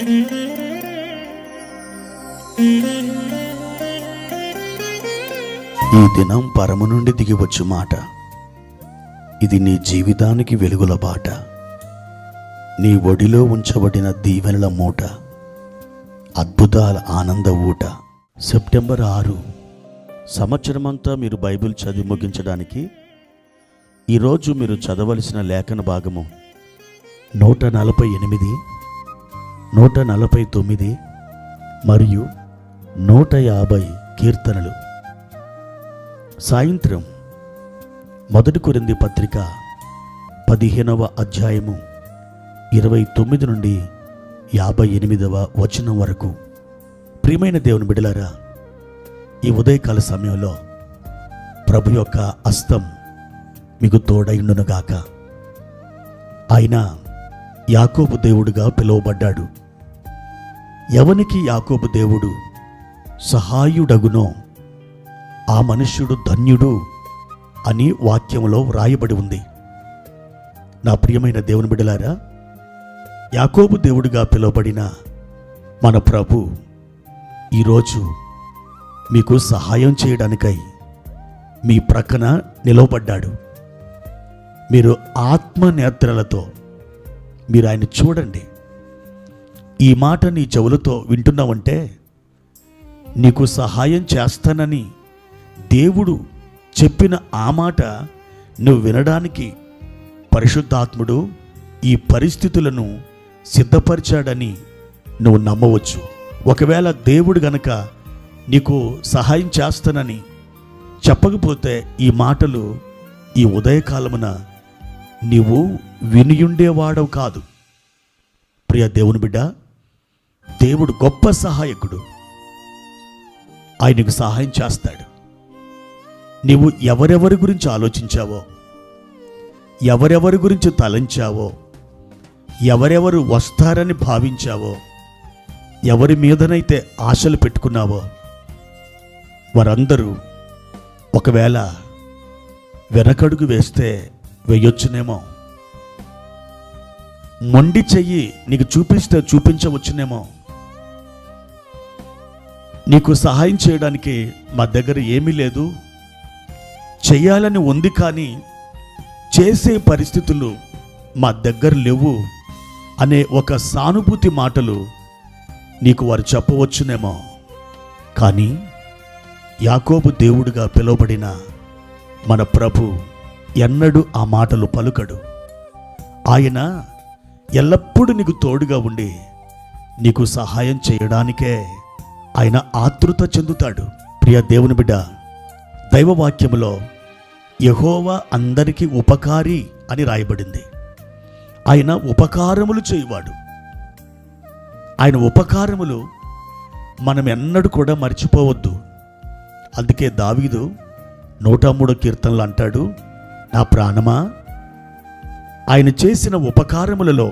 ఈ దినం పరము నుండి దిగివచ్చు మాట, ఇది నీ జీవితానికి వెలుగుల బాట, నీ ఒడిలో ఉంచబడిన దీవెనల మూట, అద్భుతాల ఆనంద ఊట. సెప్టెంబర్ 6 సంవత్సరమంతా మీరు బైబిల్ చదివి ముగించడానికి ఈరోజు మీరు చదవలసిన లేఖన భాగము 148, 149 మరియు 150 కీర్తనలు. సాయంత్రం 1 కొరింథీ పత్రిక 15వ అధ్యాయము 29 నుండి 58వ వచనం వరకు. ప్రియమైన దేవుని బిడ్డలారా, ఈ ఉదయకాల సమయంలో ప్రభు యొక్క హస్తం మీకు తోడైండునుగాక. ఆయన యాకోబు దేవుడుగా పిలువబడ్డాడు. ఎవనికి యాకోబు దేవుడు సహాయుడగునో ఆ మనుష్యుడు ధన్యుడు అని వాక్యంలో వ్రాయబడి ఉంది. నా ప్రియమైన దేవుని బిడ్డలారా, యాకోబు దేవుడిగా పిలువబడిన మన ప్రభు ఈరోజు మీకు సహాయం చేయడానికై మీ ప్రక్కన నిలవబడ్డాడు. మీరు ఆత్మనేత్రాలతో మీరు ఆయన చూడండి. ఈ మాట నీ చెవులతో వింటున్నావంటే నీకు సహాయం చేస్తానని దేవుడు చెప్పిన ఆ మాట నువ్వు వినడానికి పరిశుద్ధాత్ముడు ఈ పరిస్థితులను సిద్ధపరిచాడని నువ్వు నమ్మవచ్చు. ఒకవేళ దేవుడు గనక నీకు సహాయం చేస్తానని చెప్పకపోతే ఈ మాటలు ఈ ఉదయకాలమున నీవు వినియుండేవాడవు కాదు. ప్రియ దేవుని బిడ్డ, దేవుడు గొప్ప సహాయకుడు. ఆయనకు సహాయం చేస్తాడు. నీవు ఎవరెవరి గురించి ఆలోచించావో, ఎవరెవరి గురించి తలంచావో, ఎవరెవరు వస్తారని భావించావో, ఎవరి మీదనైతే ఆశలు పెట్టుకున్నావో వారందరూ ఒకవేళ వెనకడుగు వేస్తే వేయొచ్చునేమో, మొండి చెయ్యి నీకు చూపిస్తే చూపించవచ్చునేమో. నీకు సహాయం చేయడానికి మా దగ్గర ఏమీ లేదు, చెయ్యాలని ఉంది కానీ చేసే పరిస్థితులు మా దగ్గర లేవు అనే ఒక సానుభూతి మాటలు నీకు వారు చెప్పవచ్చునేమో. కానీ యాకోబు దేవుడిగా పిలువబడిన మన ప్రభు ఎన్నడూ ఆ మాటలు పలుకడు. ఆయన ఎల్లప్పుడూ నీకు తోడుగా ఉండి నీకు సహాయం చేయడానికే ఆయన ఆతృత చెందుతాడు. ప్రియ దేవుని బిడ్డ, దైవవాక్యములో యెహోవా అందరికీ ఉపకారి అని రాయబడింది. ఆయన ఉపకారములు చేయువాడు. ఆయన ఉపకారములు మనం ఎన్నడూ కూడా మర్చిపోవద్దు. అందుకే దావీదు 103 కీర్తనలు అంటాడు, నా ప్రాణమా ఆయన చేసిన ఉపకారములలో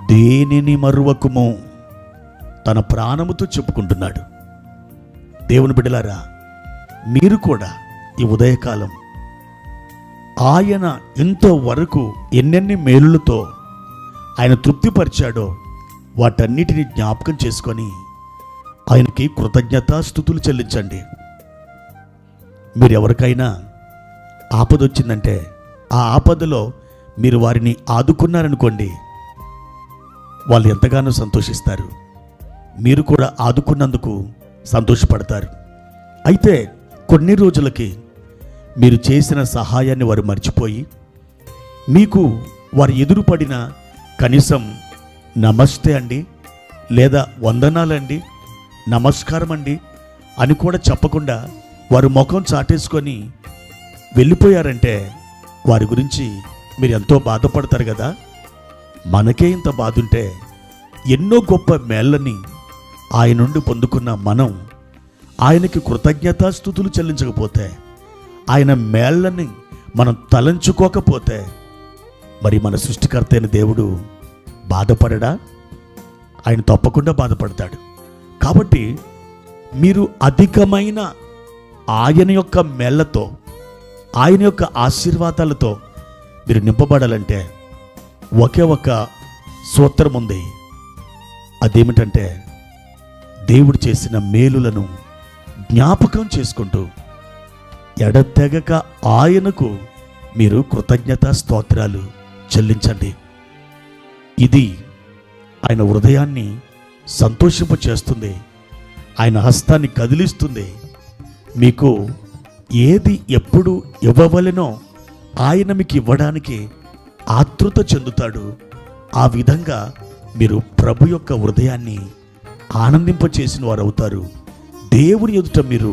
దేనిని మరువకుము. తన ప్రాణముతో చెప్పుకుంటున్నాడు. దేవుని బిడ్డలారా, మీరు కూడా ఈ ఉదయకాలం ఆయన ఇంతవరకు ఎన్నెన్ని మేలులతో ఆయన తృప్తిపరిచాడో వాటన్నిటిని జ్ఞాపకం చేసుకొని ఆయనకి కృతజ్ఞతాస్తుతులు చెల్లించండి. మీరు ఎవరికైనా ఆపదొచ్చిందంటే ఆ ఆపదలో మీరు వారిని ఆదుకున్నారనుకోండి, వాళ్ళు ఎంతగానో సంతోషిస్తారు. మీరు కూడా ఆదుకున్నందుకు సంతోషపడతారు. అయితే కొన్ని రోజులకి మీరు చేసిన సహాయాన్ని వారు మర్చిపోయి మీకు వారు ఎదురుపడిన కనీసం నమస్తే అండి, లేదా వందనాలండి, నమస్కారం అండి అని కూడా చెప్పకుండా వారు ముఖం చాటేసుకొని వెళ్ళిపోయారంటే వారి గురించి మీరు ఎంతో బాధపడతారు కదా. మనకే ఇంత బాధ ఉంటే ఎన్నో గొప్ప మేళ్ళని ఆయన నుండి పొందుకున్న మనం ఆయనకి కృతజ్ఞతాస్తుతులు చెల్లించకపోతే, ఆయన మేళ్ళని మనం తలంచుకోకపోతే మరి మన సృష్టికర్త అయిన దేవుడు బాధపడడా? ఆయన తప్పకుండా బాధపడతాడు. కాబట్టి మీరు అధికమైన ఆయన యొక్క మేళ్ళతో, ఆయన యొక్క ఆశీర్వాదాలతో మీరు నింపబడాలంటే ఒకే ఒక సూత్రం ఉంది. అదేమిటంటే దేవుడు చేసిన మేలులను జ్ఞాపకం చేసుకుంటూ ఎడతెగక ఆయనకు మీరు కృతజ్ఞతా స్తోత్రాలు చెల్లించండి. ఇది ఆయన హృదయాన్ని సంతోషింపచేస్తుంది, ఆయన హస్తాన్ని కదిలిస్తుంది. మీకు ఏది ఎప్పుడు ఇవ్వవలెనో ఆయన మీకు ఇవ్వడానికి ఆతృత చెందుతాడు. ఆ విధంగా మీరు ప్రభు యొక్క హృదయాన్ని ఆనందింపచేసిన వారు అవుతారు. దేవుని ఎదుట మీరు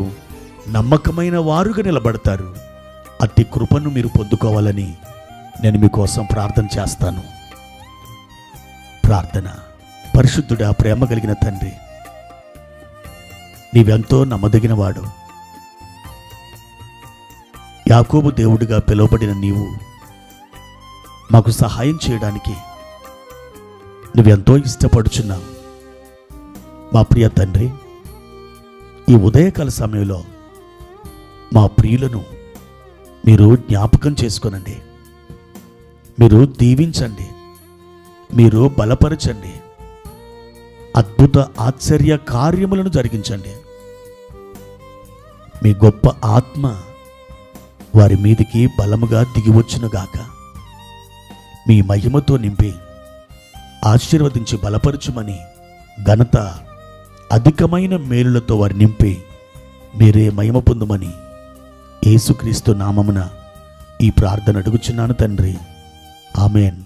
నమ్మకమైన వారుగా నిలబడతారు. అట్టి కృపను మీరు పొందుకోవాలని నేను మీకోసం ప్రార్థన చేస్తాను. ప్రార్థన. పరిశుద్ధుడా, ప్రేమ కలిగిన తండ్రి, నీవెంతో నమ్మదగిన వాడు. యాకోబు దేవుడిగా పిలువబడిన నీవు మాకు సహాయం చేయడానికి నువ్వెంతో ఇష్టపడుచున్నావు. మా ప్రియ తండ్రి, ఈ ఉదయకాల సమయంలో మా ప్రియులను మీరు జ్ఞాపకం చేసుకొనండి, మీరు దీవించండి, మీరు బలపరచండి, అద్భుత ఆశ్చర్య కార్యములను జరిగించండి. మీ గొప్ప ఆత్మ వారి మీదికి బలముగా దిగివచ్చునుగాక. మీ మహిమతో నింపి ఆశీర్వదించి బలపరచుమని, ఘనత అధికమైన మేలులతో వారి నింపి మీరే మహిమ పొందుమని యేసుక్రీస్తు నామమున ఈ ప్రార్థన అడుగుచున్నాను తండ్రి. ఆమెన్.